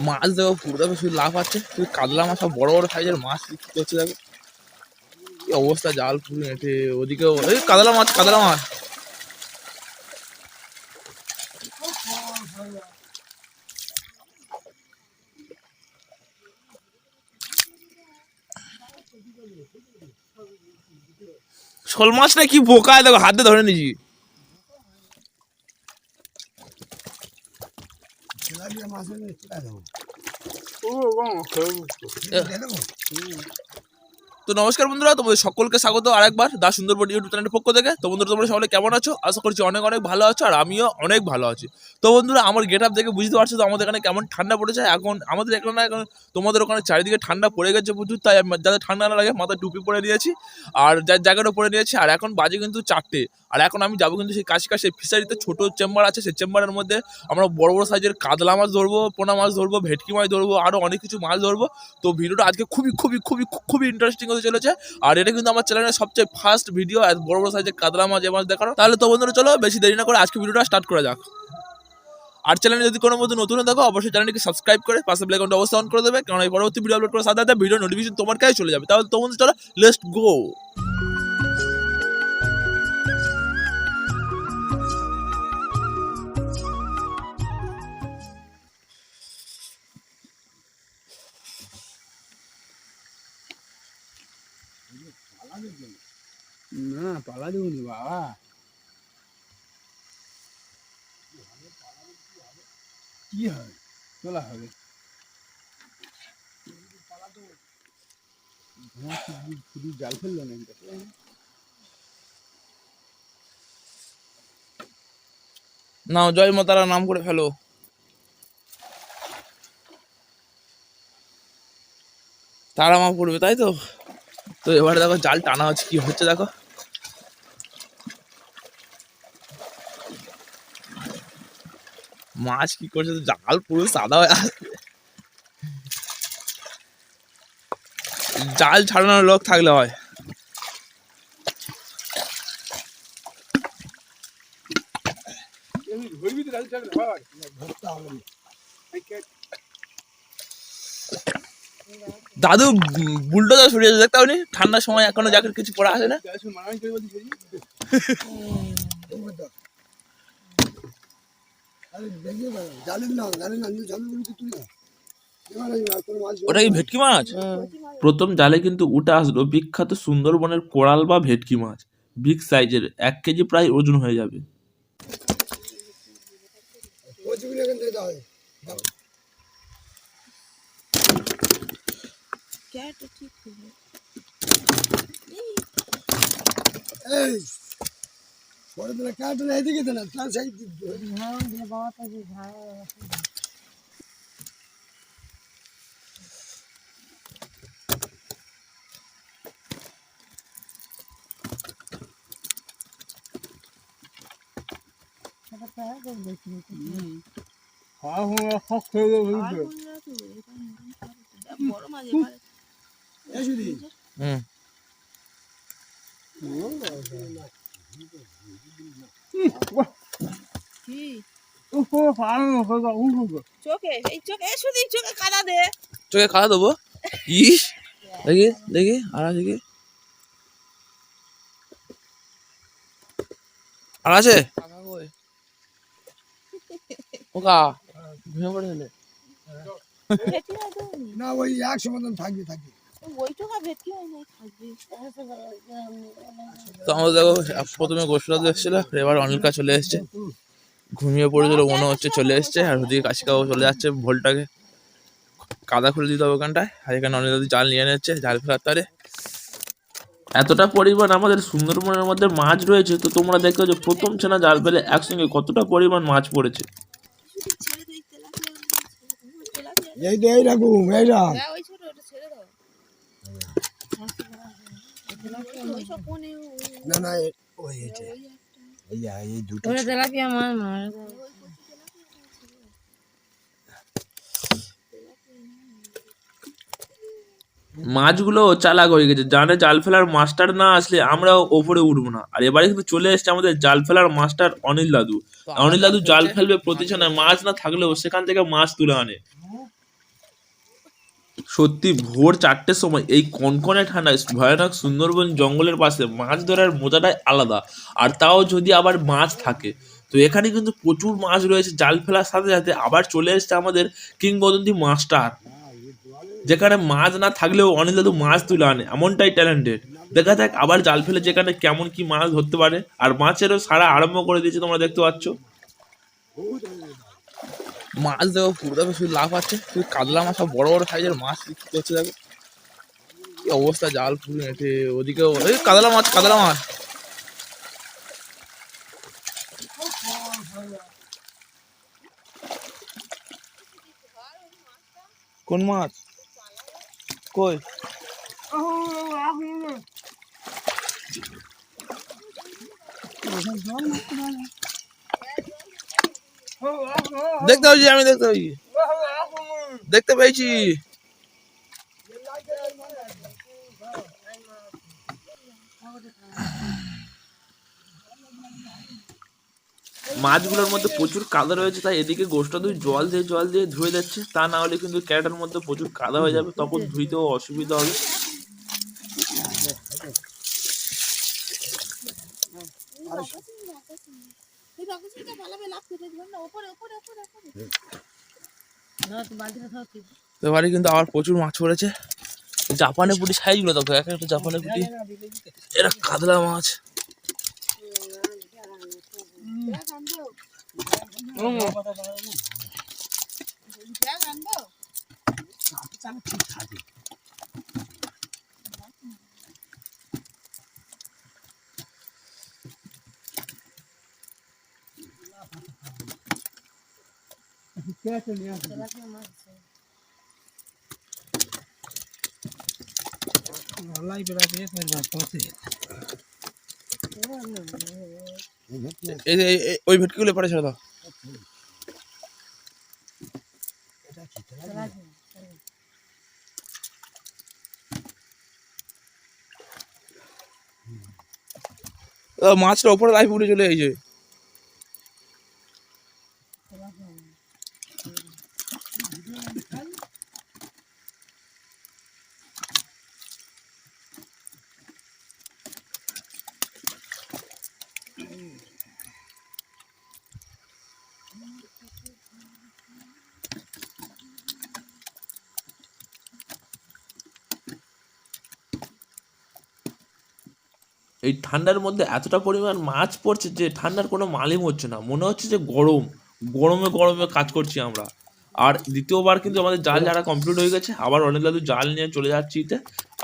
মাছ দেখো পুরো শুধু লাভ আছে, শুধু কাতলা মাছ, সব বড় বড় সাইজের মাছ বিক্রি করছে। দেখো কি অবস্থা, জাল পুরো নেটে। ওদিকে এই কাতলা মাছ, কাতলা মাছ। শোল মাছটা কি বোকায়, দেখো হাতে ধরে নিয়েছি। তো নমস্কার বন্ধুরা, তোমাদের সকলকে স্বাগত আরেকবার দা সুন্দরবন ইউটিউব চ্যানেলের পক্ষ থেকে। তো বন্ধুরা তোমরা সকলে কেমন আছো? আশা করছি অনেক অনেক ভালো আছো, আর আমিও অনেক ভালো আছি। তো বন্ধুরা আমার গেট আপ দেখে বুঝতে পারছো তো আমাদের এখানে কেমন ঠান্ডা পড়েছে। এখন আমাদের এখানে এখন তোমাদের ওখানে চারিদিকে ঠান্ডা পড়ে গেছে প্রচুর, তাই যাতে ঠান্ডা না লাগে মাথায় টুপি পরে নিয়েছি, আর যার জায়গাটা পরে নিয়েছি। আর এখন বাজে কিন্তু 4টে, আর এখন আমি যাবো কিন্তু সেই কাছে ফিশারিতে ছোট চেম্বার আছে, সেই চেম্বারের মধ্যে আমরা বড় বড় সাইজের কাতলা মাছ ধরবো, পোনা মাছ ধরবো, ভেটকি মাছ ধরবো, আরো অনেক কিছু মাছ ধরবো। তো ভিডিওটা আজকে খুবই খুবই খুবই খুবই ইন্টারেস্টিং হতে চলেছে। আর এটা কিন্তু আমার চ্যানেলের সবচেয়ে ফার্স্ট ভিডিও বড় বড় সাইজের কাতলা মাছ মাছ দেখানো। তাহলে তো বন্ধুরা চলো বেশি দেরি না করে আজকে ভিডিওটা স্টার্ট করা যাক। আর চ্যানেলে যদি কোনো মতো নতুন দেখো অবশ্যই চ্যানেলটিকে সাবস্ক্রাইব করে পাশে বেল আইকনটা অবশ্যই অন করে দেবে, কারণ এই পরবর্তী ভিডিও আপলোড করার সাথে সাথে ভিডিও নোটিফিকেশন তোমার কাছে চলে যাবে। তাহলে তো বন্ধুরা চলো লেটস গো। না পালা দেবনি বাবা, কি হয় তোলা হবে। শুধু জাল ফেললো না, নাও জয় মাতারা নাম করে ফেলো। তারা মা পড়বে তাই তো। তো এবারে দেখো জাল টানা হচ্ছে, কি হচ্ছে দেখো। মাছ কি করছে, জাল পুরো সাদা হয়ে আসছে। জাল ছাড়ানোর লোক থাকলে হয়। ধরবি তো ধরতে হবে। দাদু বুলডোজার সরিয়েছে দেখতে পাবনি, ঠান্ডার সময় এখনো জ্যাকেট কিছু পরা আসে না। ওটা কি ভেটকি মাছ? প্রথম জালে কিন্তু উঠে আসলো বিখ্যাত সুন্দরবনের কোরাল বা ভেটকি মাছ, বিগ সাইজের, 1 কেজি প্রায় ওজন হয়ে যাবে। চোখে কাদা দেবো। ইস দেখি দেখি আর আছে কি, আর আছে ওকা ঘুমিয়ে পড়েছিলে না ওই এক সমাধান থাকবে থাকবে। তো আমাদের দেখো প্রথমে গোসরাজ এসেছিল, এবার অনিলকা চলে এসছে, ঘুমিয়ে পড়েছিল মনে হচ্ছে, চলে এসছে। আর ওদিকে কাশিকাও চলে যাচ্ছে ভোলটাকে কাদা খুলে দিতে হবে ওখানটায়। আর এখানে অনিল দাদি জাল নিয়ে নিচ্ছে জাল ফেলার তারে। এতটা পরিমাণ আমাদের সুন্দরবনের মধ্যে মাছ রয়েছে, তো তোমরা দেখো যে প্রথম ছেনা জাল ফেলে একসঙ্গে কতটা পরিমাণ মাছ পড়েছে। না না ওই এই দুটো তেলাপিয়া মাছ মার মাছগুলো চালাক হয়ে গেছে, জানে জাল ফেলার মাস্টার না আসলে আমরাও ওপরে উঠবো না। আর এবারে কিন্তু চলে এসেছে আমাদের জাল ফেলার মাস্টার অনিল দাদু। অনিল দাদু জাল ফেলবে প্রতিষ্ঠানে, মাছ না থাকলেও সেখান থেকে মাছ তুলে আনে। সত্যি ভোর 4টের সময় এই কনকনে ঠান্ডায় ভয়ানক সুন্দরবন জঙ্গলের পাশে মাছ ধরার মজাটাই আলাদা। আর তাও যদি আবার মাছ থাকে, তো এখানে কিন্তু প্রচুর মাছ রয়েছে। জাল ফেলার সাথে সাথে আবার চলে এসেছে আমাদের কিংবদন্তি মাস্টার, যেখানে মাছ না থাকলেও অনিল দাদু মাছ তুলে আনে, এমনটাই ট্যালেন্টেড। দেখা যাক আবার জাল ফেলে যেখানে কেমন কি মাছ ধরতে পারে। আর মাছেরও সারা আরম্ভ করে দিয়েছে, তোমরা দেখতে পাচ্ছ। মাছ দেখো পুরো দেখো, শুধু লাভ আছে, শুধু কাতলা মাছ, সব বড় বড় সাইজের মাছ বিক্রি করছে। দেখো কি অবস্থা, জাল পুরো এঁটে ওদিকেও এই কাতলা মাছ, কাতলা মাছ। কোন মাছ কই? দেখতে পেয়েছি আমি, দেখতে পেয়েছি। মাছগুলোর মধ্যে প্রচুর কাদা রয়েছে, তাই এদিকে গোষ্ঠটা জল দিয়ে ধুয়ে যাচ্ছে। তা না হলে কিন্তু ক্যারেটের মধ্যে প্রচুর কাদা হয়ে যাবে, তখন ধুইতেও অসুবিধা হবে। এবারে কিন্তু আবার প্রচুর মাছ পড়েছে। জাপানে পুঁটি সাইজগুলো দেখো, এক একটা জাপানে পুঁটি, এরা কাতলা মাছ। ওই ভেটকিগুলো পরে ছেড়ে দাও। মাছটা ওপরে লাইফ উঠে চলে এই যে। এই ঠান্ডার মধ্যে এতটা পরিমাণ মাছ পড়ছে যে ঠান্ডার কোনো মালিম হচ্ছে না, মনে হচ্ছে যে গরমে গরমে কাজ করছি আমরা। আর দ্বিতীয়বার কিন্তু আমাদের জাল ঝাড়া কমপ্লিট হয়ে গেছে, আবার অনেক দাদু জাল নিয়ে চলে যাচ্ছি ইতে।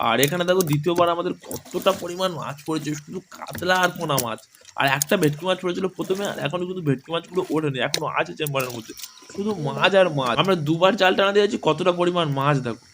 আর এখানে দেখো দ্বিতীয়বার আমাদের কতটা পরিমাণ মাছ পড়েছে, শুধু কাতলা আর পোনা মাছ। আর একটা ভেটকি মাছ পড়েছিল প্রথমে, আর এখনো কিন্তু ভেটকি মাছগুলো ওঠেনি, এখনো আছে চেম্বারের মধ্যে, শুধু মাছ আর মাছ। আমরা দুবার জাল টানা দিয়েছি, কতটা পরিমাণ মাছ দেখো।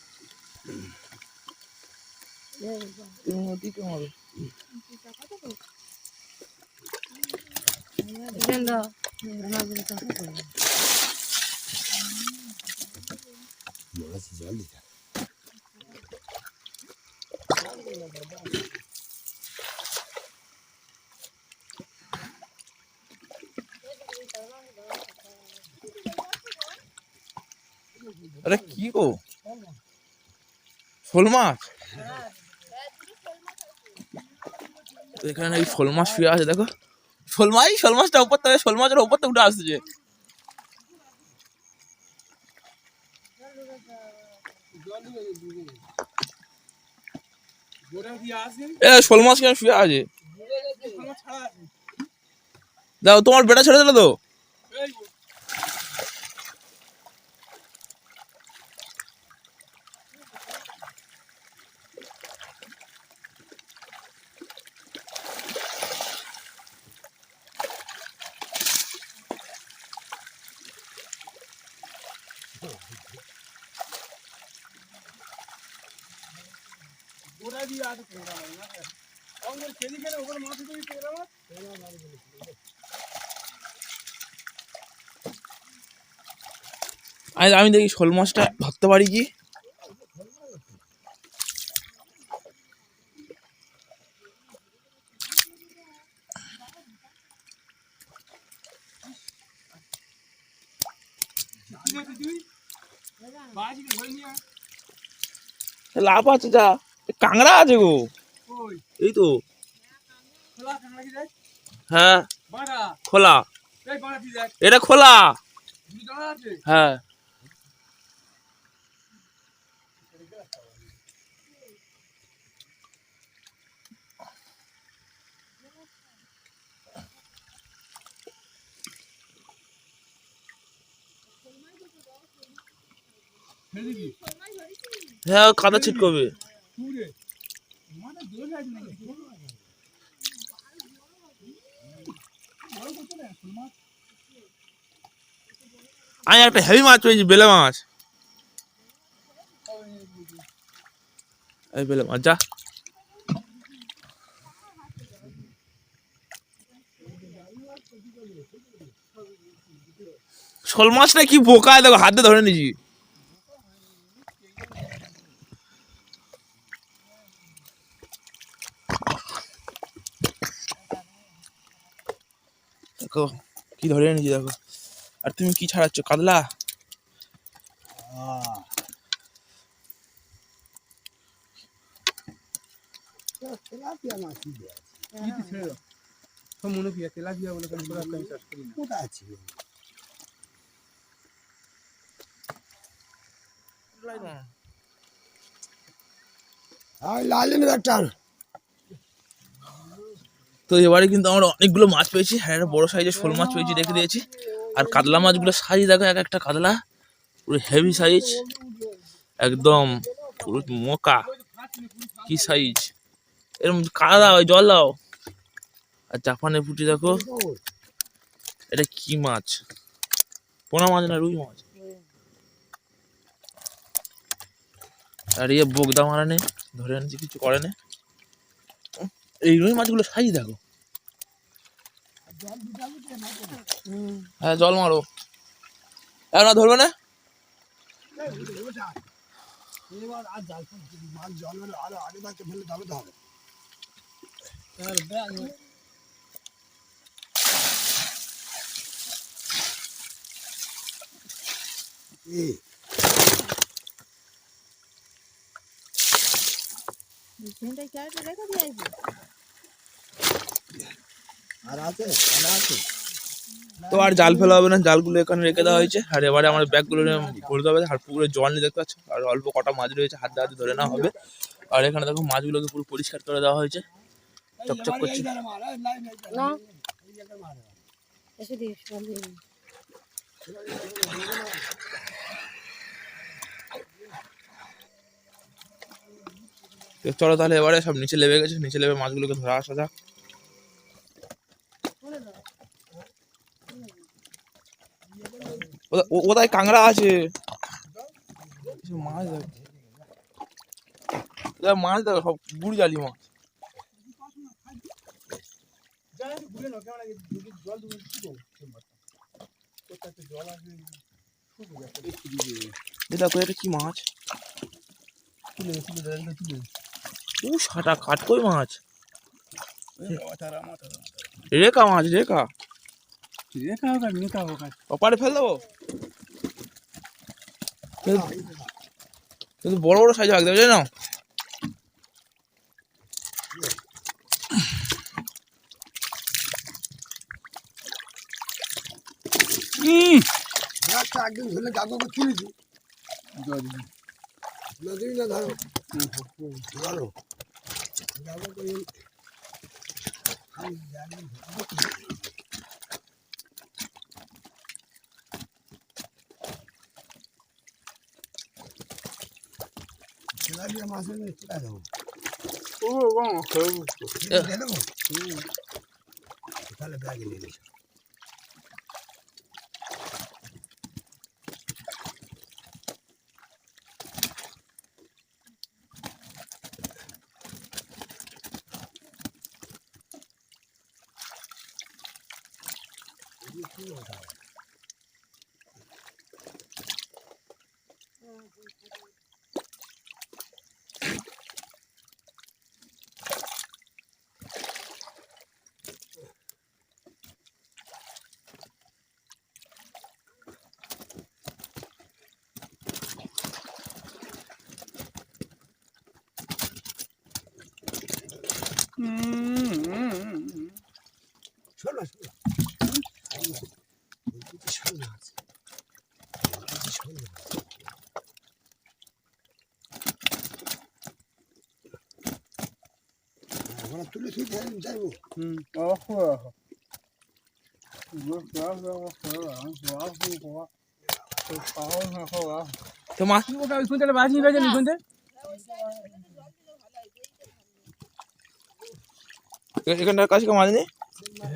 আরে কি গো, শোল মাছ? এখানে এই শোল মাছ শুয়ে আছে দেখো, শোল মাছটা উপর থেকে, শোল মাছের উপর থেকে উঠে আসছে। শোল মাছ কেন শুয়ে আছে? দেখো তোমার বেটা ছেড়ে দিলে তো। আমি দেখি শোল মাছটা ধরতে পারি কি। লাভ আছে যা, কাঁকড়া আছে গো, এই তো, হ্যাঁ খোলা, এটা খোলা, হ্যাঁ হ্যাঁ কাদা ছিটকবে। আমি একটা হেভি মাছ পেয়েছি, বেলে মাছ, এই বেলে মাছ যা, শোল মাছটা কি বোকায়, দেখো হাতে ধরে নিয়েছি। দেখো কি ধরে নিয়েছি দেখো, আর তুমি কি ছাড়াচ্ছ, কাতলা? তেলাপিয়া মাছ কি দেয়া মনে কি তেলাপিয়া বলে আমি চাষ করি না। কোথায় আছে? লালিম একটা তো এবারে কিন্তু আমরা অনেকগুলো মাছ পেয়েছি, হ্যাঁ একটা বড় সাইজের শোল মাছ পেয়েছি, রেখে দিয়েছি। আর কাতলা মাছগুলো সাইজ দেখো, এক একটা কাতলা পুরো হেভি সাইজ, একদম পুরো মোকা, কি সাইজ, এরকম কাদা দাও, জল দাও। আর জাপানের পুঁটি দেখো, এটা কি মাছ, পোনা মাছ না রুই মাছ। আর ইয়ে বোগদা মারা নেই, ধরে আনছি, কিছু করে না। এই রুই মাছগুলো সাইজ দেখো, হ্যাঁ জল মারো, না ধরবে না। তো আর জাল ফেলা হবে না, জালগুলো এখানে রেখে দেওয়া হয়েছে। আর এবারে আমার ব্যাগগুলো ভরতে হবে। আর পুকুরে জল নিয়ে দেখতে পাচ্ছ, আর অল্প কটা মাছ রয়েছে, হাত দিয়ে ধরে নেওয়া হবে। আর এখানে দেখো মাছগুলোকে পুরো পরিষ্কার করে দেওয়া হয়েছে, চকচক করছে। চলো তাহলে এবারে সব নিচে লেবে গেছে, নিচে লেবে মাছগুলোকে ধরে আসা যাক। ওটাই কাঁকড়া আছে, মাছ দেখো, মাছ দেখো সব বুড়ি জালি মাছ। দেখো এটা কি মাছ, সাটা কাটকই মাছ, রেখা মাছ, রেখা অপারে ফেল দেবো। কিন্তু বড় বড় সাইজ রাখতে হবে না। একদিন ধরলে কাকুকে কিনেছি নদী না ধরো ধরো মাছের কোথায় দেবো তাহলে ব্যাগে নিয়ে নিস। আমরা তুলে তুই যাইবো তো মাছ ওটা ওই কোনটা বাজি গেছে নি কোনটা এখানটার কাছে কেউ মাছ নেই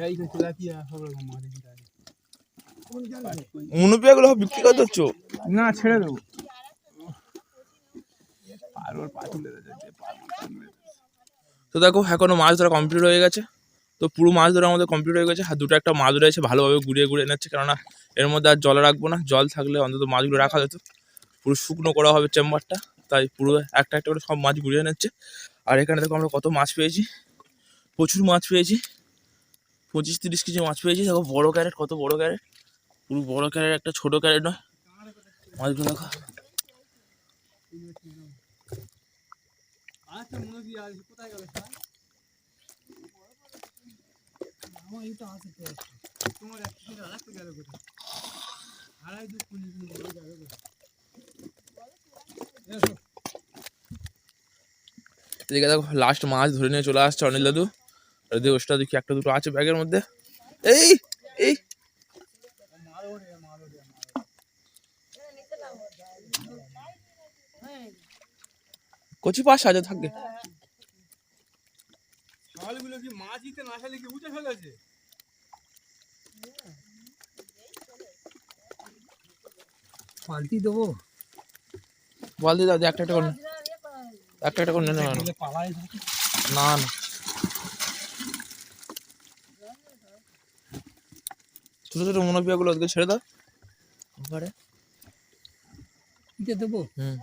এই তো তেলাপিয়া সব রকম মাছ আছে মুনুপিয়াগুলো বিক্রি করে দিচ্ছ না ছেড়ে দেবো আর ওর পা তুলে যাচ্ছে তো দেখো এখনো মাছ ধরা কমপ্লিট হয়ে গেছে তো পুরো মাছ ধরা আমাদের কমপ্লিট হয়ে গেছে আর দুটো একটা মাছ রয়েছে ভালোভাবে ঘুরিয়ে ঘুরিয়ে নিচ্ছে কেননা এর মধ্যে আর জল রাখবো না জল থাকলে অন্তত মাছগুলো রাখা যেত পুরো শুকনো করা হবে চেম্বারটা তাই পুরো একটা একটা করে সব মাছ ঘুরিয়ে নিচ্ছে আর এখানে দেখো আমরা কত মাছ পেয়েছি প্রচুর মাছ পেয়েছি 25-30 কেজি মাছ পেয়েছি দেখো বড় ক্যারেট কত বড় ক্যারেট পুরো বড় ক্যারেট একটা ছোট ক্যারেট নয় মাছগুলো দেখো আচ্ছা মনে কি আর কোথায় গেল আমার এটা আছে তো তোমার একটা রাখতে গেল কোথায় আড়াই দু কুড়ি দিন বড় যাবে এদিকে দেখো লাস্ট মাছ ধরে নিয়ে চলে আসছে অনিল দাদু আর এদিকে ওটা দেখি একটা দুটো আছে ব্যাগের মধ্যে এই এই কচি পাশ আছে থাকবে শালগুলো কি মাছ দিতে না শালে কি উঠে ফেলেছে পাল্টি দেবো বালতি দাও একটা একটা করে একটা একটা করে নেন পালাই না না ছোট ছোট মনোপিয়াগুলো ওদিকে ছেড়ে দাও ওপারে দিতে দেবো হুম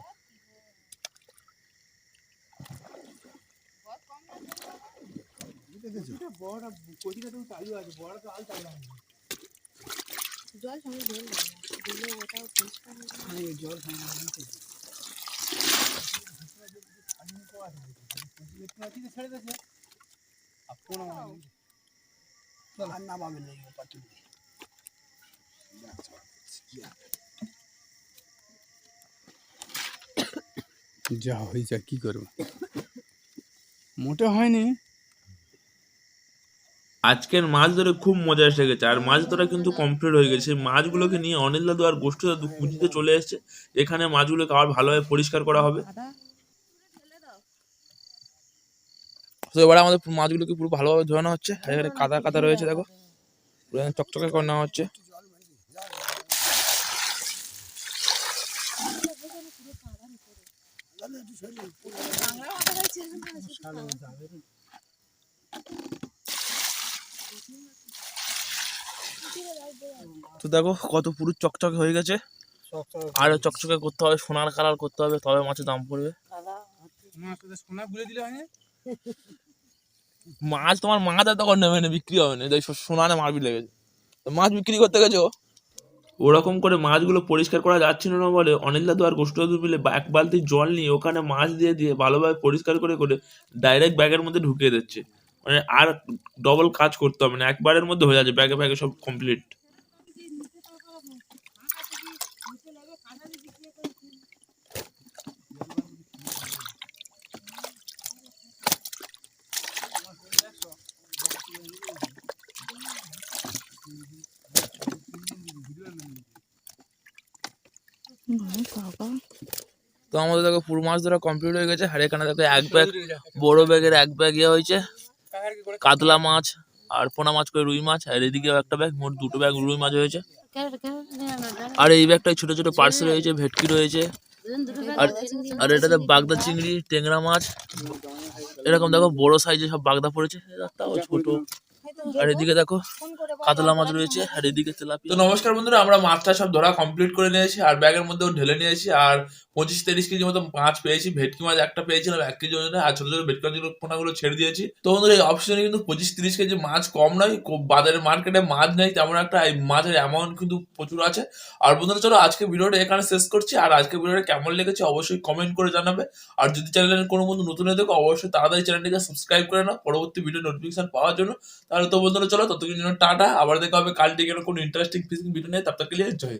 বড়টা কচিটা তো চালু আছে বড় তো আল চালু আছে জল সঙ্গে ঢেল দাও না দিলে ওটাও পরিষ্কার হয়ে যাবে জল সঙ্গে ছেড়ে দিয়েছে আর না পাবে না যা হয়েছে কি করবো মোটে হয়নি আজকের মাছ ধরে খুব মজা এসে গেছে আর মাছ ধরা কিন্তু কমপ্লিট হয়ে গেছে সেই মাছগুলোকে নিয়ে অনিল দাদু আর গোষ্ঠী দাদু পুঁজিতে চলে এসেছে এখানে মাছগুলোকে আবার ভালোভাবে পরিষ্কার করা হবে তো এবারে আমাদের মাছগুলোকে পুরো ভালোভাবে ধোয়ানো হচ্ছে আর এখানে কাদা কাদা রয়েছে দেখো পুরো একদম চকচকে করে নেওয়া হচ্ছে তো দেখো কত পুরো চকচকে হয়ে গেছে আরো চকচকে করতে হবে সোনার কালার করতে হবে তবে মাছের দাম পড়বে সোনা গুলে দিলে হয় না মাছ তোমার মাছ আর তখন নেবে না বিক্রি হবে না তাই সোনানে মারবি লেগেছে তো মাছ বিক্রি করতে গেছো ওরকম করে মাছগুলো পরিষ্কার করা যাচ্ছিল না বলে অনিল দাদু আর গোষ্ঠ দাদু মিলে এক বালতি জল নিয়ে ওখানে মাছ দিয়ে দিয়ে ভালোভাবে পরিষ্কার করে করে ডাইরেক্ট ব্যাগের মধ্যে ঢুকিয়ে দিচ্ছে মানে আর ডবল কাজ করতে হবে না একবারের মধ্যে হয়ে যাচ্ছে ব্যাগে ব্যাগে সব কমপ্লিট তো আমাদের দেখো পুরো মাছ ধরা কমপ্লিট হয়ে গেছে আর এখানে দেখো এক ব্যাগ বড় ব্যাগের এক ব্যাগ ইয়ে হয়েছে কাতলা মাছ আর পোনা মাছ করে রুই মাছ আর এদিকেও একটা ব্যাগ মোট দুটো ব্যাগ রুই মাছ হয়েছে আর এই ব্যাগটায় ছোট ছোট পার্সেল রয়েছে ভেটকি রয়েছে আর আর এটাতে বাগদা চিংড়ি টেংরা মাছ এরকম দেখো বড় সাইজে সব বাগদা পড়েছে তাও ছোট আর এদিকে দেখো কাতলা মাছ রয়েছে আর এদিকে তেলাপিয়া। তো নমস্কার বন্ধুরা আমরা মাছটা সব ধরা কমপ্লিট করে নিয়েছি আর ব্যাগের মধ্যেও ঢেলে নিয়েছি আর 25-30 কেজি মতো মাছ পেয়েছি ভেটকি মাছ একটা পেয়েছিলাম 1 কেজি ওজনে আর ছোট ছোট ভেটকি মাছগুলো পোনাগুলো ছেড়ে দিয়েছি তো বন্ধুরা এই অপশনে কিন্তু 25-30 কেজি মাছ কম নয় বাজারে মার্কেটে মাছ নেই তেমন একটা এই মাছের অ্যামাউন্ট কিন্তু প্রচুর আছে আর বন্ধুরা চলো আজকে ভিডিওটা এখানে শেষ করছি আর আজকে ভিডিওটা কেমন লেগেছে অবশ্যই কমেন্ট করে জানাবে আর যদি চ্যানেলের কোনো বন্ধু নতুন হয়ে থাকে অবশ্যই তাড়াতাড়ি চ্যানেলটিকে সাবস্ক্রাইব করে নাও পরবর্তী ভিডিও নোটিফিকেশন পাওয়ার জন্য তাহলে তো বন্ধুরা চলো ততক্ষণ জন্য টাটা আবার দেখা হবে কাল থেকে কোনো ইন্টারেস্টিং ফিশিং ভিডিও নিয়ে তব তক के लिए जय